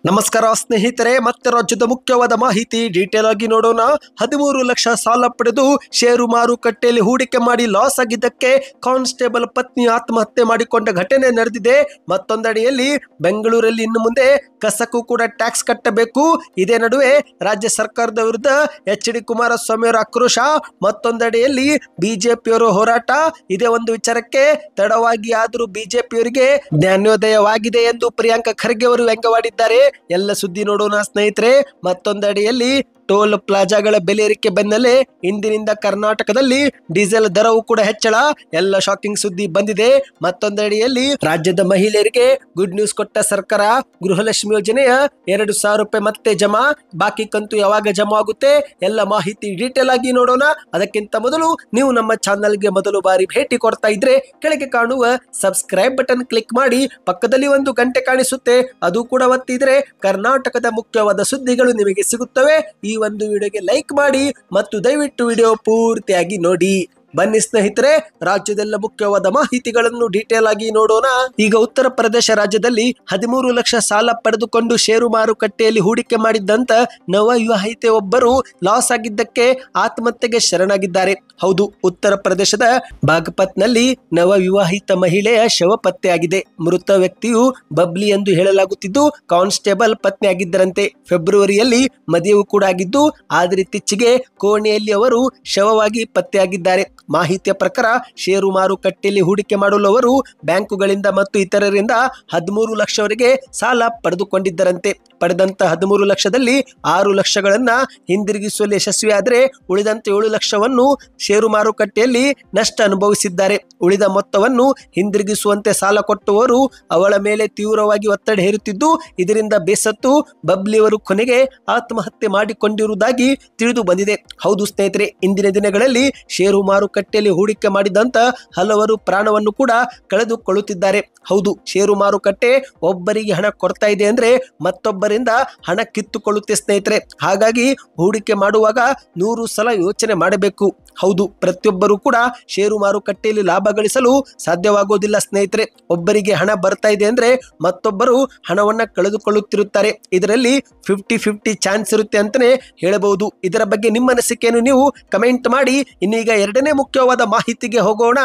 ನಮಸ್ಕಾರ ಸ್ನೇಹಿತರೆ, ಮತ್ತೆ ರಾಜ್ಯದ ಮುಖ್ಯವಾದ ಮಾಹಿತಿ ಡೀಟೇಲ್ ಆಗಿ ನೋಡೋಣ. 13 ಲಕ್ಷ ಸಾಲ ಪಡೆದು ಷೇರು ಮಾರುಕಟ್ಟೆಯಲ್ಲಿ ಹೂಡಿಕೆ ಮಾಡಿ ಲಾಸ್ ಆಗಿದ್ದಕ್ಕೆ ಕಾನ್ಸ್ಟೇಬಲ್ ಪತ್ನಿ ಆತ್ಮಹತ್ಯೆ ಮಾಡಿಕೊಂಡ ಘಟನೆ ನಡೆದಿದೆ. ಮತ್ತೊಂದಡಿಯಲ್ಲಿ ಬೆಂಗಳೂರಲ್ಲಿ ಇನ್ನು ಮುಂದೆ ಕಸಕ್ಕೂ ಕೂಡ ಟ್ಯಾಕ್ಸ್ ಕಟ್ಟಬೇಕು. ಇದೇ ನಡುವೆ ರಾಜ್ಯ ಸರ್ಕಾರದ ವಿರುದ್ಧ ಎಚ್.ಡಿ. ಕುಮಾರಸ್ವಾಮಿ ಅವರ ಆಕ್ರೋಶ, ಮತ್ತೊಂದಡಿಯಲ್ಲಿ ಬಿಜೆಪಿಯವರು ಹೋರಾಟ. ಇದೇ ಒಂದು ವಿಚಾರಕ್ಕೆ ತಡವಾಗಿ ಆದರೂ ಬಿಜೆಪಿಯವರಿಗೆ ಜ್ಞಾನೋದಯವಾಗಿದೆ ಎಂದು ಪ್ರಿಯಾಂಕಾ ಖರ್ಗೆ ಅವರು ವ್ಯಂಗ್ಯವಾಡಿದ್ದಾರೆ. ಎಲ್ಲ ಸುದ್ದಿ ನೋಡೋಣ ಸ್ನೇಹಿತರೆ. ಮತ್ತೊಂದಡಿಯಲ್ಲಿ ಟೋಲ್ ಪ್ಲಾಜಾಗಳ ಬೆಲೆ ಏರಿಕೆ ಬೆನ್ನಲ್ಲೇ ಇಂದಿನಿಂದ ಕರ್ನಾಟಕದಲ್ಲಿ ಡೀಸೆಲ್ ದರವು ಕೂಡ ಹೆಚ್ಚಳ. ಎಲ್ಲ ಶಾಕಿಂಗ್ ಸುದ್ದಿ ಬಂದಿದೆ. ಮತ್ತೊಂದಡಿಯಲ್ಲಿ ರಾಜ್ಯದ ಮಹಿಳೆಯರಿಗೆ ಗುಡ್ ನ್ಯೂಸ್ ಕೊಟ್ಟ ಸರ್ಕಾರ. ಗೃಹಲಕ್ಷ್ಮಿ ಯೋಜನೆಯ 2,000 ರೂಪಾಯಿ ಮತ್ತೆ ಜಮಾ, ಬಾಕಿ ಕಂತು ಯಾವಾಗ ಜಮಾ ಆಗುತ್ತೆ ಎಲ್ಲ ಮಾಹಿತಿ ಡೀಟೇಲ್ ಆಗಿ ನೋಡೋಣ. ಅದಕ್ಕಿಂತ ಮೊದಲು ನೀವು ನಮ್ಮ ಚಾನಲ್ಗೆ ಮೊದಲು ಬಾರಿ ಭೇಟಿ ಕೊಡ್ತಾ ಇದ್ರೆ ಕೆಳಗೆ ಕಾಣುವ ಸಬ್ಸ್ಕ್ರೈಬ್ ಬಟನ್ ಕ್ಲಿಕ್ ಮಾಡಿ, ಪಕ್ಕದಲ್ಲಿ ಒಂದು ಗಂಟೆ ಕಾಣಿಸುತ್ತೆ ಅದು ಕೂಡ ಒತ್ತಿದ್ರೆ ಕರ್ನಾಟಕದ ಮುಖ್ಯವಾದ ಸುದ್ದಿಗಳು ನಿಮಗೆ ಸಿಗುತ್ತವೆ. ಈ ಒಂದು ವಿಡಿಯೋಗೆ ಲೈಕ್ ಮಾಡಿ ಮತ್ತು ದಯವಿಟ್ಟು ವಿಡಿಯೋ ಪೂರ್ತಿಯಾಗಿ ನೋಡಿ. ಬನ್ನಿ ಸ್ನೇಹಿತರೆ, ರಾಜ್ಯದೆಲ್ಲ ಮುಖ್ಯವಾದ ಮಾಹಿತಿಗಳನ್ನು ಡೀಟೇಲ್ ಆಗಿ ನೋಡೋಣ. ಈಗ ಉತ್ತರ ಪ್ರದೇಶ ರಾಜ್ಯದಲ್ಲಿ 13 ಲಕ್ಷ ಸಾಲ ಪಡೆದುಕೊಂಡು ಷೇರು ಮಾರುಕಟ್ಟೆಯಲ್ಲಿ ಹೂಡಿಕೆ ಮಾಡಿದ್ದಂತ ನವ ವಿವಾಹಿತೆ ಒಬ್ಬರು ಲಾಸ್ ಆಗಿದ್ದಕ್ಕೆ ಆತ್ಮಹತ್ಯೆಗೆ ಶರಣಾಗಿದ್ದಾರೆ. ಹೌದು, ಉತ್ತರ ಪ್ರದೇಶದ ಬಾಗಪತ್ನಲ್ಲಿ ನವ ವಿವಾಹಿತ ಮಹಿಳೆಯ ಶವ ಪತ್ತೆಯಾಗಿದೆ. ಮೃತ ವ್ಯಕ್ತಿಯು ಬಬ್ಲಿ ಎಂದು ಹೇಳಲಾಗುತ್ತಿದ್ದು ಕಾನ್ಸ್ಟೇಬಲ್ ಪತ್ನಿಯಾಗಿದ್ದರಂತೆ. ಫೆಬ್ರವರಿಯಲ್ಲಿ ಮದುವೆ ಕೂಡ ಆಗಿದ್ದು, ಆದರೆ ಇತ್ತೀಚೆಗೆ ಕೋಣೆಯಲ್ಲಿ ಅವರು ಶವವಾಗಿ ಪತ್ತೆಯಾಗಿದ್ದಾರೆ. ಮಾಹಿತಿಯ ಪ್ರಕಾರ ಷೇರು ಮಾರುಕಟ್ಟೆಯಲ್ಲಿ ಹೂಡಿಕೆ ಮಾಡಲು ಅವರು ಬ್ಯಾಂಕುಗಳಿಂದ ಮತ್ತು ಇತರರಿಂದ 13 ಲಕ್ಷವರೆಗೆ ಸಾಲ ಪಡೆದುಕೊಂಡಿದ್ದರಂತೆ. ಪಡೆದಂತ 13 ಲಕ್ಷದಲ್ಲಿ 6 ಲಕ್ಷಗಳನ್ನ ಹಿಂದಿರುಗಿಸುವಲ್ಲಿ ಯಶಸ್ವಿಯಾದರೆ ಉಳಿದಂತ 7 ಲಕ್ಷವನ್ನು ಷೇರು ಮಾರುಕಟ್ಟೆಯಲ್ಲಿ ನಷ್ಟ ಅನುಭವಿಸಿದ್ದಾರೆ. ಉಳಿದ ಮೊತ್ತವನ್ನು ಹಿಂದಿರುಗಿಸುವಂತೆ ಸಾಲ ಕೊಟ್ಟವರು ಅವಳ ಮೇಲೆ ತೀವ್ರವಾಗಿ ಒತ್ತಡ ಹೇರುತ್ತಿದ್ದು, ಇದರಿಂದ ಬೇಸತ್ತು ಬಬ್ಲಿಯವರು ಕೊನೆಗೆ ಆತ್ಮಹತ್ಯೆ ಮಾಡಿಕೊಂಡಿರುವುದಾಗಿ ತಿಳಿದು ಬಂದಿದೆ. ಹೌದು ಸ್ನೇಹಿತರೆ, ಇಂದಿನ ದಿನಗಳಲ್ಲಿ ಷೇರು ಮಾರುಕಟ್ಟೆಯಲ್ಲಿ ಹೂಡಿಕೆ ಮಾಡಿದಂತ ಹಲವರು ಪ್ರಾಣವನ್ನು ಕೂಡ ಕಳೆದುಕೊಳ್ಳುತ್ತಿದ್ದಾರೆ. ಹೌದು, ಷೇರು ಮಾರುಕಟ್ಟೆ ಒಬ್ಬರಿಗೆ ಹಣ ಕೊಡ್ತಾ ಇದೆ ಅಂದ್ರೆ ಮತ್ತೊಬ್ಬರಿಂದ ಹಣ ಕಿತ್ತುಕೊಳ್ಳುತ್ತೆ ಸ್ನೇಹಿತರೆ. ಹಾಗಾಗಿ ಹೂಡಿಕೆ ಮಾಡುವಾಗ 100 ಸಲ ಯೋಚನೆ ಮಾಡಬೇಕು. ಹೌದು, ಪ್ರತಿಯೊಬ್ಬರು ಕೂಡ ಷೇರು ಮಾರುಕಟ್ಟೆಯಲ್ಲಿ ಲಾಭ ಗಳಿಸಲು ಸಾಧ್ಯವಾಗೋದಿಲ್ಲ ಸ್ನೇಹಿತರೆ. ಒಬ್ಬರಿಗೆ ಹಣ ಬರ್ತಾ ಇದೆ ಅಂದ್ರೆ ಮತ್ತೊಬ್ಬರು ಹಣವನ್ನ ಕಳೆದುಕೊಳ್ಳುತ್ತಿರುತ್ತಾರೆ. ಇದರಲ್ಲಿ 50-50 ಚಾನ್ಸ್ ಇರುತ್ತೆ ಅಂತಾನೆ ಹೇಳಬಹುದು. ಇದರ ಬಗ್ಗೆ ನಿಮ್ಮ ಅನಿಸಿಕೆಯನ್ನು ನೀವು ಕಮೆಂಟ್ ಮಾಡಿ. ಇನ್ನೀಗ ಎರಡನೇ ಮುಖ್ಯವಾದ ಮಾಹಿತಿಗೆ ಹೋಗೋಣ.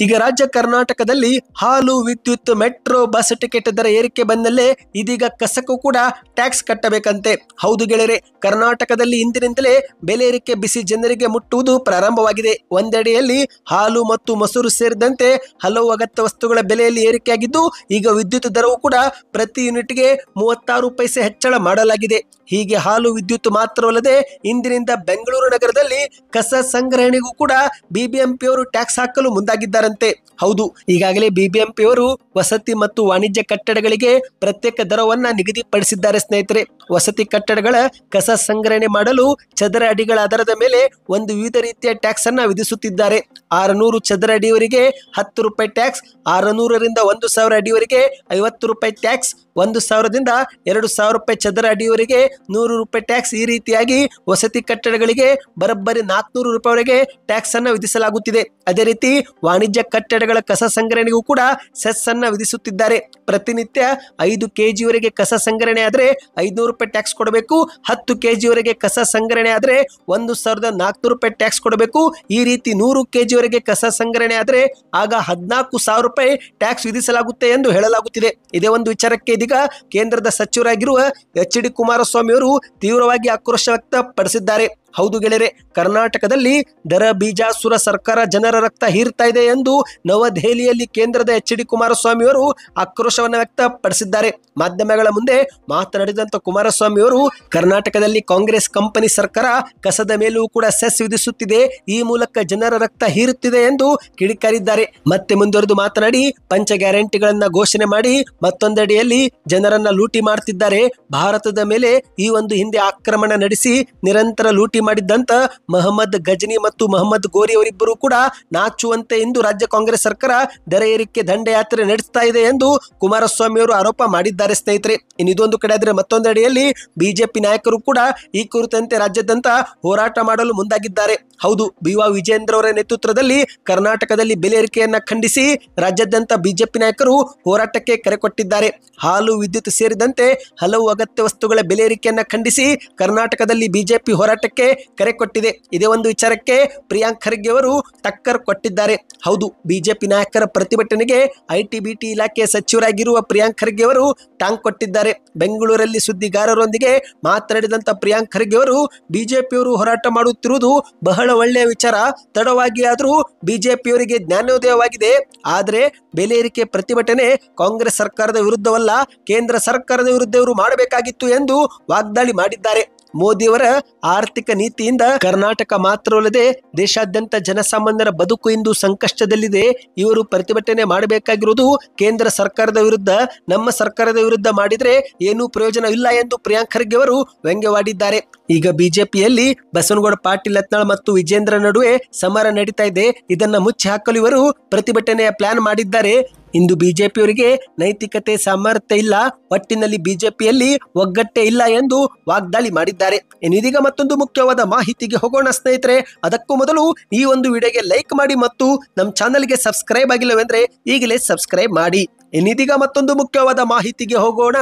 ಈಗ ರಾಜ್ಯ ಕರ್ನಾಟಕದಲ್ಲಿ ಹಾಲು, ವಿದ್ಯುತ್, ಮೆಟ್ರೋ, ಬಸ್ ಟಿಕೆಟ್ ದರ ಏರಿಕೆ ಬಂದಲ್ಲೇ ಇದೀಗ ಕಸಕ್ಕೂ ಕೂಡ ಟ್ಯಾಕ್ಸ್ ಕಟ್ಟಬೇಕಂತೆ. ಹೌದು ಗೆಳೆಯರೆ, ಕರ್ನಾಟಕದಲ್ಲಿ ಇಂದಿನಿಂದಲೇ ಬೆಲೆ ಏರಿಕೆ ಬಿಸಿ ಜನರಿಗೆ ಮುಟ್ಟುವುದು ಪ್ರಾರಂಭವಾಗಿದೆ. ಒಂದೆಡೆಯಲ್ಲಿ ಹಾಲು ಮತ್ತು ಮೊಸರು ಸೇರಿದಂತೆ ಹಲವು ಅಗತ್ಯ ವಸ್ತುಗಳ ಬೆಲೆಯಲ್ಲಿ ಏರಿಕೆಯಾಗಿದ್ದು, ಈಗ ವಿದ್ಯುತ್ ದರವು ಕೂಡ ಪ್ರತಿ ಯೂನಿಟ್ಗೆ 36 ಪೈಸೆ ಹೆಚ್ಚಳ ಮಾಡಲಾಗಿದೆ. ಹೀಗೆ ಹಾಲು, ವಿದ್ಯುತ್ ಮಾತ್ರವಲ್ಲದೆ ಇಂದಿನಿಂದ ಬೆಂಗಳೂರು ನಗರದಲ್ಲಿ ಕಸ ಸಂಗ್ರಹಣೆಗೂ ಕೂಡ ಬಿಬಿಎಂಪಿ ಅವರು ಟ್ಯಾಕ್ಸ್ ಹಾಕಲು ಮುಂದಾಗಿದ್ದಾರಂತೆ. ಹೌದು, ಈಗಾಗಲೇ ಬಿಬಿಎಂಪಿ ಅವರು ವಸತಿ ಮತ್ತು ವಾಣಿಜ್ಯ ಕಟ್ಟಡಗಳಿಗೆ ಪ್ರತ್ಯೇಕ ದರವನ್ನ ನಿಗದಿಪಡಿಸಿದ್ದಾರೆ ಸ್ನೇಹಿತರೆ. ವಸತಿ ಕಟ್ಟಡಗಳ ಕಸ ಸಂಗ್ರಹಣೆ ಮಾಡಲು ಚದರ ಅಡಿಗಳ ಆಧಾರದ ಮೇಲೆ ಒಂದು ವಿವಿಧ ರೀತಿಯ ಟ್ಯಾಕ್ಸ್ ಅನ್ನ ವಿಧಿಸುತ್ತಿದ್ದಾರೆ. 600 ಚದರ ಅಡಿಯವರೆಗೆ 10 ರೂಪಾಯಿ ಟ್ಯಾಕ್ಸ್, 600ರಿಂದ 1,000 ಅಡಿವರೆಗೆ 50 ರೂಪಾಯಿ ಟ್ಯಾಕ್ಸ್, 1,000ದಿಂದ 2,000 ರೂಪಾಯಿ ಚದರ ಅಡಿಯವರೆಗೆ 100 ರೂಪಾಯಿ ಟ್ಯಾಕ್ಸ್. ಈ ರೀತಿಯಾಗಿ ವಸತಿ ಕಟ್ಟಡಗಳಿಗೆ ಬರೋಬ್ಬರಿ 400 ರೂಪಾಯಿವರೆಗೆ ಟ್ಯಾಕ್ಸ್ ಅನ್ನ ವಿಧಿಸಲಾಗುತ್ತಿದೆ. ಅದೇ ರೀತಿ ವಾಣಿಜ್ಯ ಕಟ್ಟಡಗಳ ಕಸ ಸಂಗ್ರಹಣೆಗೂ ಕೂಡ ಸೆಸ್ ಅನ್ನ ವಿಧಿಸುತ್ತಿದ್ದಾರೆ. ಪ್ರತಿನಿತ್ಯ 5 kgವರೆಗೆ ಕಸ ಸಂಗ್ರಹಣೆ ಆದ್ರೆ 500 ರೂಪಾಯಿ ಟ್ಯಾಕ್ಸ್ ಕೊಡಬೇಕು. 10 kgವರೆಗೆ ಕಸ ಸಂಗ್ರಹಣೆ ಆದ್ರೆ 1,400 ರೂಪಾಯಿ ಟ್ಯಾಕ್ಸ್ ಕೊಡಬೇಕು. ಈ ರೀತಿ 100 kgವರೆಗೆ ಕಸ ಸಂಗ್ರಹಣೆ ಆದ್ರೆ ಆಗ 14,000 ರೂಪಾಯಿ ಟ್ಯಾಕ್ಸ್ ವಿಧಿಸಲಾಗುತ್ತೆ ಎಂದು ಹೇಳಲಾಗುತ್ತಿದೆ. ಇದೇ ಒಂದು ವಿಚಾರಕ್ಕೆ ಇದೀಗ ಕೇಂದ್ರದ ಸಚಿವರಾಗಿರುವ ಎಚ್.ಡಿ. ಕುಮಾರಸ್ವಾಮಿ ಅವರು ತೀವ್ರವಾಗಿ ಆಕ್ರೋಶ ವ್ಯಕ್ತಪಡಿಸಿದ್ದಾರೆ. ಹೌದು ಗೆಳೆಯರೆ, ಕರ್ನಾಟಕದಲ್ಲಿ ದರ ಬೀಜಾಸುರ ಸರ್ಕಾರ ಜನರ ರಕ್ತ ಹೀರ್ತಾ ಇದೆ ಎಂದು ನವದೆಹಲಿಯಲ್ಲಿ ಕೇಂದ್ರದ ಎಚ್.ಡಿ. ಕುಮಾರಸ್ವಾಮಿ ಅವರು ಆಕ್ರೋಶವನ್ನು ವ್ಯಕ್ತಪಡಿಸಿದ್ದಾರೆ. ಮಾಧ್ಯಮಗಳ ಮುಂದೆ ಮಾತನಾಡಿದಂತ ಕುಮಾರಸ್ವಾಮಿ ಅವರು ಕರ್ನಾಟಕದಲ್ಲಿ ಕಾಂಗ್ರೆಸ್ ಕಂಪನಿ ಸರ್ಕಾರ ಕಸದ ಮೇಲೂ ಕೂಡ ಸೆಸ್ ವಿಧಿಸುತ್ತಿದೆ, ಈ ಮೂಲಕ ಜನರ ರಕ್ತ ಹೀರುತ್ತಿದೆ ಎಂದು ಕಿಡಿಕಾರಿದ್ದಾರೆ. ಮತ್ತೆ ಮುಂದುವರೆದು ಮಾತನಾಡಿ, ಪಂಚ ಗ್ಯಾರಂಟಿಗಳನ್ನ ಘೋಷಣೆ ಮಾಡಿ ಮತ್ತೊಂದೆಡೆಯಲ್ಲಿ ಜನರನ್ನ ಲೂಟಿ ಮಾಡ್ತಿದ್ದಾರೆ. ಭಾರತದ ಮೇಲೆ ಈ ಒಂದು ಹಿಂದೆ ಆಕ್ರಮಣ ನಡೆಸಿ ನಿರಂತರ ಲೂಟಿ ಮಾಡಿದ್ದಂತ ಮಹಮ್ಮದ್ ಗಜನಿ ಮತ್ತು ಮಹಮ್ಮದ್ ಗೋರಿ ಅವರಿಬ್ಬರು ಕೂಡ ನಾಚುವಂತೆ ಇಂದು ರಾಜ್ಯ ಕಾಂಗ್ರೆಸ್ ಸರ್ಕಾರ ದರ ಏರಿಕೆ ದಂಡಯಾತ್ರೆ ನಡೆಸ್ತಾ ಇದೆ ಎಂದು ಕುಮಾರಸ್ವಾಮಿ ಅವರು ಆರೋಪ ಮಾಡಿದ್ದಾರೆ ಸ್ನೇಹಿತರೆ. ಇನ್ನು ಇದೊಂದು ಕಡೆ ಆದರೆ ಮತ್ತೊಂದೆಡೆಯಲ್ಲಿ ಬಿಜೆಪಿ ನಾಯಕರು ಕೂಡ ಈ ಕುರಿತಂತೆ ರಾಜ್ಯಾದ್ಯಂತ ಹೋರಾಟ ಮಾಡಲು ಮುಂದಾಗಿದ್ದಾರೆ. ಹೌದು, ಬಿ.ವಾ. ವಿಜೇಂದ್ರ ಅವರ ನೇತೃತ್ವದಲ್ಲಿ ಕರ್ನಾಟಕದಲ್ಲಿ ಬೆಲೆ ಏರಿಕೆಯನ್ನ ಖಂಡಿಸಿ ರಾಜ್ಯಾದ್ಯಂತ ಬಿಜೆಪಿ ನಾಯಕರು ಹೋರಾಟಕ್ಕೆ ಕರೆ ಕೊಟ್ಟಿದ್ದಾರೆ. ಹಾಲು, ವಿದ್ಯುತ್ ಸೇರಿದಂತೆ ಹಲವು ಅಗತ್ಯ ವಸ್ತುಗಳ ಬೆಲೆ ಏರಿಕೆಯನ್ನ ಖಂಡಿಸಿ ಕರ್ನಾಟಕದಲ್ಲಿ ಬಿಜೆಪಿ ಹೋರಾಟಕ್ಕೆ ಕರೆ ಕೊಟ್ಟಿದೆ. ಇದೇ ಒಂದು ವಿಚಾರಕ್ಕೆ ಪ್ರಿಯಾಂಕ್ ಖರ್ಗೆ ಅವರು ಟಕ್ಕರ್ ಕೊಟ್ಟಿದ್ದಾರೆ. ಹೌದು, ಬಿಜೆಪಿ ನಾಯಕರ ಪ್ರತಿಭಟನೆಗೆ ಐಟಿ-ಬಿಟಿ ಇಲಾಖೆ ಸಚಿವರಾಗಿರುವ ಪ್ರಿಯಾಂಕ್ ಖರ್ಗೆ ಅವರು ಟಾಂಗ್ ಕೊಟ್ಟಿದ್ದಾರೆ. ಬೆಂಗಳೂರಲ್ಲಿ ಸುದ್ದಿಗಾರರೊಂದಿಗೆ ಮಾತನಾಡಿದಂತ ಪ್ರಿಯಾಂಕ್ ಖರ್ಗೆ ಅವರು ಬಿಜೆಪಿಯವರು ಹೋರಾಟ ಮಾಡುತ್ತಿರುವುದು ಬಹಳ ಒಳ್ಳೆಯ ವಿಚಾರ. ತಡವಾಗಿ ಆದರೂ ಬಿಜೆಪಿಯವರಿಗೆ ಜ್ಞಾನೋದಯವಾಗಿದೆ. ಆದರೆ ಬೆಲೆ ಏರಿಕೆ ಪ್ರತಿಭಟನೆ ಕಾಂಗ್ರೆಸ್ ಸರ್ಕಾರದ ವಿರುದ್ಧವಲ್ಲ, ಕೇಂದ್ರ ಸರ್ಕಾರದ ವಿರುದ್ಧ ಇವರು ಮಾಡಬೇಕಾಗಿತ್ತು ಎಂದು ವಾಗ್ದಾಳಿ ಮಾಡಿದ್ದಾರೆ. ಮೋದಿಯವರ ಆರ್ಥಿಕ ನೀತಿಯಿಂದ ಕರ್ನಾಟಕ ಮಾತ್ರವಲ್ಲದೆ ದೇಶಾದ್ಯಂತ ಜನಸಾಮಾನ್ಯರ ಬದುಕು ಇಂದು ಸಂಕಷ್ಟದಲ್ಲಿದೆ. ಇವರು ಪ್ರತಿಭಟನೆ ಮಾಡಬೇಕಾಗಿರುವುದು ಕೇಂದ್ರ ಸರ್ಕಾರದ ವಿರುದ್ಧ, ನಮ್ಮ ಸರ್ಕಾರದ ವಿರುದ್ಧ ಮಾಡಿದ್ರೆ ಏನೂ ಪ್ರಯೋಜನವಿಲ್ಲ ಎಂದು ಪ್ರಿಯಾಂಕ್ ಖರ್ಗೆ ಅವರು ವ್ಯಂಗ್ಯವಾಡಿದ್ದಾರೆ. ಈಗ ಬಿಜೆಪಿಯಲ್ಲಿ ಬಸವನಗೌಡ ಪಾಟೀಲ್ ಯತ್ನಾಳ್ ಮತ್ತು ವಿಜೇಂದ್ರ ನಡುವೆ ಸಮರ ನಡೀತಾ ಇದೆ. ಇದನ್ನ ಮುಚ್ಚಿ ಹಾಕಲು ಇವರು ಪ್ರತಿಭಟನೆಯ ಪ್ಲಾನ್ ಮಾಡಿದ್ದಾರೆ. ಇಂದು ಬಿಜೆಪಿಯವರಿಗೆ ನೈತಿಕತೆ, ಸಾಮರ್ಥ್ಯ ಇಲ್ಲ, ಒಟ್ಟಿನಲ್ಲಿ ಬಿಜೆಪಿಯಲ್ಲಿ ಒಗ್ಗಟ್ಟೇ ಇಲ್ಲ ಎಂದು ವಾಗ್ದಾಳಿ ಮಾಡಿದ್ದಾರೆ. ಇದೀಗ ಮತ್ತೊಂದು ಮುಖ್ಯವಾದ ಮಾಹಿತಿಗೆ ಹೋಗೋಣ ಸ್ನೇಹಿತರೆ. ಅದಕ್ಕೂ ಮೊದಲು ಈ ಒಂದು ವಿಡಿಯೋಗೆ ಲೈಕ್ ಮಾಡಿ ಮತ್ತು ನಮ್ಮ ಚಾನಲ್ಗೆ ಸಬ್ಸ್ಕ್ರೈಬ್ ಆಗಿಲ್ಲವೆಂದ್ರೆ ಈಗಲೇ ಸಬ್ಸ್ಕ್ರೈಬ್ ಮಾಡಿ. ಇದೀಗ ಮತ್ತೊಂದು ಮುಖ್ಯವಾದ ಮಾಹಿತಿಗೆ ಹೋಗೋಣ.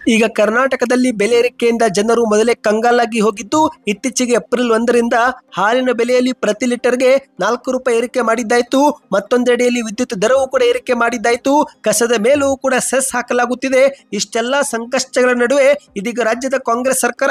ಈಗ ಕರ್ನಾಟಕದಲ್ಲಿ ಬೆಲೆ ಏರಿಕೆಯಿಂದ ಜನರು ಮೊದಲೇ ಕಂಗಾಲಾಗಿ ಹೋಗಿದ್ದು, ಇತ್ತೀಚೆಗೆ ಏಪ್ರಿಲ್ 1ರಿಂದ ಹಾಲಿನ ಬೆಲೆಯಲ್ಲಿ ಪ್ರತಿ ಲೀಟರ್ಗೆ 4 ರೂಪಾಯಿ ಏರಿಕೆ ಮಾಡಿದ್ದಾಯ್ತು. ಮತ್ತೊಂದೆಡೆಯಲ್ಲಿ ವಿದ್ಯುತ್ ದರವೂ ಕೂಡ ಏರಿಕೆ ಮಾಡಿದ್ದಾಯ್ತು. ಕಸದ ಮೇಲೂ ಕೂಡ ಸೆಸ್ ಹಾಕಲಾಗುತ್ತಿದೆ. ಇಷ್ಟೆಲ್ಲ ಸಂಕಷ್ಟಗಳ ನಡುವೆ ಇದೀಗ ರಾಜ್ಯದ ಕಾಂಗ್ರೆಸ್ ಸರ್ಕಾರ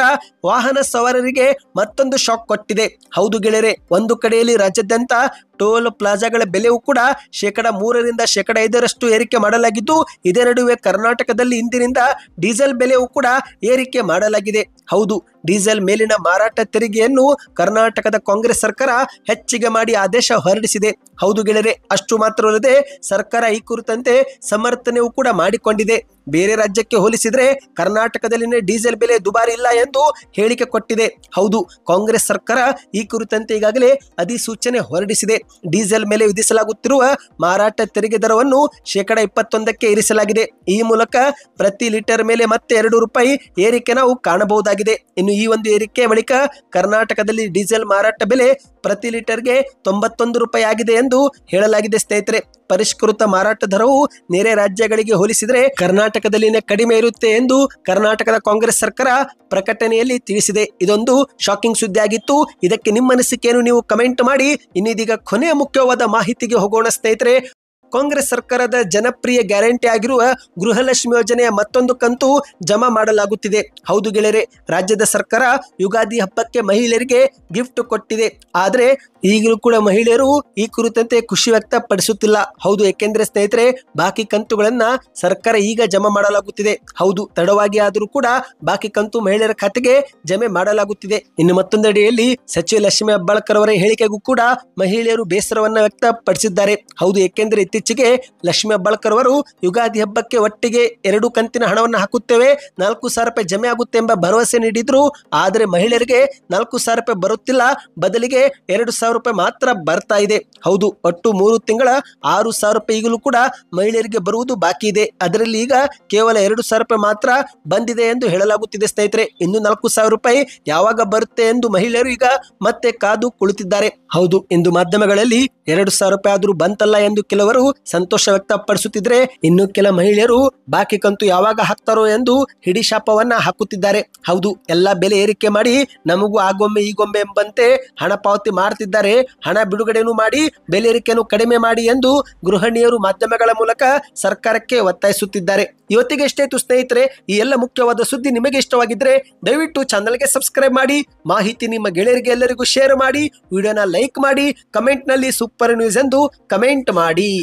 ವಾಹನ ಸವಾರರಿಗೆ ಮತ್ತೊಂದು ಶಾಕ್ ಕೊಟ್ಟಿದೆ. ಹೌದು ಗೆಳೆಯರೆ, ಒಂದು ಕಡೆಯಲ್ಲಿ ರಾಜ್ಯಾದ್ಯಂತ ಟೋಲ್ ಪ್ಲಾಜಾಗಳ ಬೆಲೆಯೂ ಕೂಡ 3% 5% ಏರಿಕೆ ಮಾಡಲಾಗಿದ್ದು, ಇದೇ ನಡುವೆ ಕರ್ನಾಟಕದಲ್ಲಿ ಇಂದಿನಿಂದ ಡೀಸೆಲ್ ಬೆಲೆಯೂ ಕೂಡ ಏರಿಕೆ ಮಾಡಲಾಗಿದೆ. ಹೌದು, ಡೀಸೆಲ್ ಮೇಲಿನ ಮಾರಾಟ ತೆರಿಗೆಯನ್ನು ಕರ್ನಾಟಕದ ಕಾಂಗ್ರೆಸ್ ಸರ್ಕಾರ ಹೆಚ್ಚಿಗೆ ಮಾಡಿ ಆದೇಶ ಹೊರಡಿಸಿದೆ. ಹೌದು ಗೆಳೆಯರೆ, ಅಷ್ಟು ಮಾತ್ರವಲ್ಲದೆ ಸರ್ಕಾರ ಈ ಕುರಿತಂತೆ ಸಮರ್ಥನೆಯೂ ಕೂಡ ಮಾಡಿಕೊಂಡಿದೆ. ಬೇರೆ ರಾಜ್ಯಕ್ಕೆ ಹೋಲಿಸಿದ್ರೆ ಕರ್ನಾಟಕದಲ್ಲಿನ ಡೀಸೆಲ್ ಬೆಲೆ ದುಬಾರಿ ಇಲ್ಲ ಎಂದು ಹೇಳಿಕೆ ಕೊಟ್ಟಿದೆ. ಹೌದು, ಕಾಂಗ್ರೆಸ್ ಸರ್ಕಾರ ಈ ಕುರಿತಂತೆ ಈಗಾಗಲೇ ಅಧಿಸೂಚನೆ ಹೊರಡಿಸಿದೆ. ಡೀಸೆಲ್ ಮೇಲೆ ವಿಧಿಸಲಾಗುತ್ತಿರುವ ಮಾರಾಟ ತೆರಿಗೆ ದರವನ್ನು 21% ಇರಿಸಲಾಗಿದೆ. ಈ ಮೂಲಕ ಪ್ರತಿ ಲೀಟರ್ ಮೇಲೆ ಮತ್ತೆ 2 ರೂಪಾಯಿ ಏರಿಕೆ ನಾವು ಕಾಣಬಹುದಾಗಿದೆ. ಇನ್ನು ಈ ಒಂದು ಏರಿಕೆ ಬಳಿಕ ಕರ್ನಾಟಕದಲ್ಲಿ ಡೀಸೆಲ್ ಮಾರಾಟ ಬೆಲೆ ಪ್ರತಿ ಲೀಟರ್ಗೆ 91 ರೂಪಾಯಿ ಆಗಿದೆ ಎಂದು ಹೇಳಲಾಗಿದೆ ಸ್ನೇಹಿತರೆ. ಪರಿಷ್ಕೃತ ಮಾರಾಟ ದರವು ನೆರೆ ರಾಜ್ಯಗಳಿಗೆ ಹೋಲಿಸಿದರೆ ಕರ್ನಾಟಕದಲ್ಲಿನ ಕಡಿಮೆ ಇರುತ್ತೆ ಎಂದು ಕರ್ನಾಟಕದ ಕಾಂಗ್ರೆಸ್ ಸರ್ಕಾರ ಪ್ರಕಟಣೆಯಲ್ಲಿ ತಿಳಿಸಿದೆ. ಇದೊಂದು ಶಾಕಿಂಗ್ ಸುದ್ದಿ ಆಗಿತ್ತು. ಇದಕ್ಕೆ ನಿಮ್ಮ ಅನಿಸಿಕೆಯನ್ನು ನೀವು ಕಮೆಂಟ್ ಮಾಡಿ. ಇನ್ನೀಗ ಕೊನೆಯ ಮುಖ್ಯವಾದ ಮಾಹಿತಿಗೆ ಹೋಗೋಣ ಸ್ನೇಹಿತರೆ. ಕಾಂಗ್ರೆಸ್ ಸರ್ಕಾರದ ಜನಪ್ರಿಯ ಗ್ಯಾರಂಟಿ ಆಗಿರುವ ಗೃಹಲಕ್ಷ್ಮಿ ಯೋಜನೆಯ ಮತ್ತೊಂದು ಕಂತು ಜಮಾ ಮಾಡಲಾಗುತ್ತಿದೆ. ಹೌದು ಗೆಳೆಯರೆ, ರಾಜ್ಯದ ಸರ್ಕಾರ ಯುಗಾದಿ ಹಬ್ಬಕ್ಕೆ ಮಹಿಳೆಯರಿಗೆ ಗಿಫ್ಟ್ ಕೊಟ್ಟಿದೆ. ಆದರೆ ಈಗಲೂ ಕೂಡ ಮಹಿಳೆಯರು ಈ ಕುರಿತಂತೆ ಖುಷಿ ವ್ಯಕ್ತಪಡಿಸುತ್ತಿಲ್ಲ. ಹೌದು, ಏಕೆಂದರೆ ಸ್ನೇಹಿತರೆ, ಬಾಕಿ ಕಂತುಗಳನ್ನ ಸರ್ಕಾರ ಈಗ ಜಮಾ ಮಾಡಲಾಗುತ್ತಿದೆ. ಹೌದು, ತಡವಾಗಿ ಆದರೂ ಕೂಡ ಬಾಕಿ ಕಂತು ಮಹಿಳೆಯರ ಖಾತೆಗೆ ಜಮೆ ಮಾಡಲಾಗುತ್ತಿದೆ. ಇನ್ನು ಮತ್ತೊಂದೆಡೆಯಲ್ಲಿ ಸಚಿವ ಲಕ್ಷ್ಮೀ ಹೆಬ್ಬಾಳ್ಕರ್ ಅವರ ಹೇಳಿಕೆಗೂ ಕೂಡ ಮಹಿಳೆಯರು ಬೇಸರವನ್ನ ವ್ಯಕ್ತಪಡಿಸಿದ್ದಾರೆ. ಹೌದು, ಏಕೆಂದರೆ ಇತ್ತೀಚೆಗೆ ಲಕ್ಷ್ಮೀ ಹೆಬ್ಬಾಳ್ಕರ್ ಅವರು ಯುಗಾದಿ ಹಬ್ಬಕ್ಕೆ ಒಟ್ಟಿಗೆ 2 ಕಂತಿನ ಹಣವನ್ನು ಹಾಕುತ್ತೇವೆ, 4,000 ರೂಪಾಯಿ ಜಮೆ ಆಗುತ್ತೆ ಎಂಬ ಭರವಸೆ ನೀಡಿದ್ರು. ಆದರೆ ಮಹಿಳೆಯರಿಗೆ 4,000 ರೂಪಾಯಿ ಬರುತ್ತಿಲ್ಲ, ಬದಲಿಗೆ 2,000 ರೂಪಾಯಿ ಮಾತ್ರ ಬರ್ತಾ ಇದೆ. ಹೌದು, ಒಟ್ಟು 3 ತಿಂಗಳ 6,000 ರೂಪಾಯಿ ಈಗಲೂ ಕೂಡ ಮಹಿಳೆಯರಿಗೆ ಬರುವುದು ಬಾಕಿ ಇದೆ. ಅದರಲ್ಲಿ ಈಗ ಕೇವಲ 2,000 ರೂಪಾಯಿ ಮಾತ್ರ ಬಂದಿದೆ ಎಂದು ಹೇಳಲಾಗುತ್ತಿದೆ ಸ್ನೇಹಿತರೆ. ಇನ್ನು 4,000 ರೂಪಾಯಿ ಯಾವಾಗ ಬರುತ್ತೆ ಎಂದು ಮಹಿಳೆಯರು ಈಗ ಮತ್ತೆ ಕಾದು ಕುಳಿತಿದ್ದಾರೆ. ಹೌದು, ಇಂದು ಮಾಧ್ಯಮಗಳಲ್ಲಿ 2,000 ರೂಪಾಯಿ ಆದ್ರೂ ಬಂತಲ್ಲ ಎಂದು ಕೆಲವರು ಸಂತೋಷ ವ್ಯಕ್ತಪಡಿಸುತ್ತಿದ್ರೆ, ಇನ್ನು ಕೆಲ ಮಹಿಳೆಯರು ಬಾಕಿ ಕಂತು ಯಾವಾಗ ಹಾಕ್ತಾರೋ ಎಂದು ಹಿಡಿ ಶಾಪವನ್ನ ಹಾಕುತ್ತಿದ್ದಾರೆ. ಹೌದು, ಎಲ್ಲಾ ಬೆಲೆ ಏರಿಕೆ ಮಾಡಿ ನಮಗೂ ಆಗೊಮ್ಮೆ ಈಗೊಮ್ಮೆ ಎಂಬಂತೆ ಹಣ ಪಾವತಿ ಮಾಡ್ತಿದ್ದಾರೆ. ಹಣ ಬಿಡುಗಡೆನೂ ಮಾಡಿ ಬೆಲೆ ಏರಿಕೆಯನ್ನು ಕಡಿಮೆ ಮಾಡಿ ಎಂದು ಗೃಹಿಣಿಯರು ಮಾಧ್ಯಮಗಳ ಮೂಲಕ ಸರ್ಕಾರಕ್ಕೆ ಒತ್ತಾಯಿಸುತ್ತಿದ್ದಾರೆ. ಇವತ್ತಿಗೆ ಎಷ್ಟೇ ಸ್ನೇಹಿತರೆ, ಈ ಎಲ್ಲ ಮುಖ್ಯವಾದ ಸುದ್ದಿ ನಿಮಗೆ ಇಷ್ಟವಾಗಿದ್ರೆ ದಯವಿಟ್ಟು ಚಾನಲ್ಗೆ ಸಬ್ಸ್ಕ್ರೈಬ್ ಮಾಡಿ, ಮಾಹಿತಿ ನಿಮ್ಮ ಗೆಳೆಯರಿಗೆ ಎಲ್ಲರಿಗೂ ಶೇರ್ ಮಾಡಿ, ವಿಡಿಯೋನ ಲೈಕ್ ಮಾಡಿ, ಕಮೆಂಟ್ ನಲ್ಲಿ ಸೂಪರ್ ನ್ಯೂಸ್ ಎಂದು ಕಮೆಂಟ್ ಮಾಡಿ.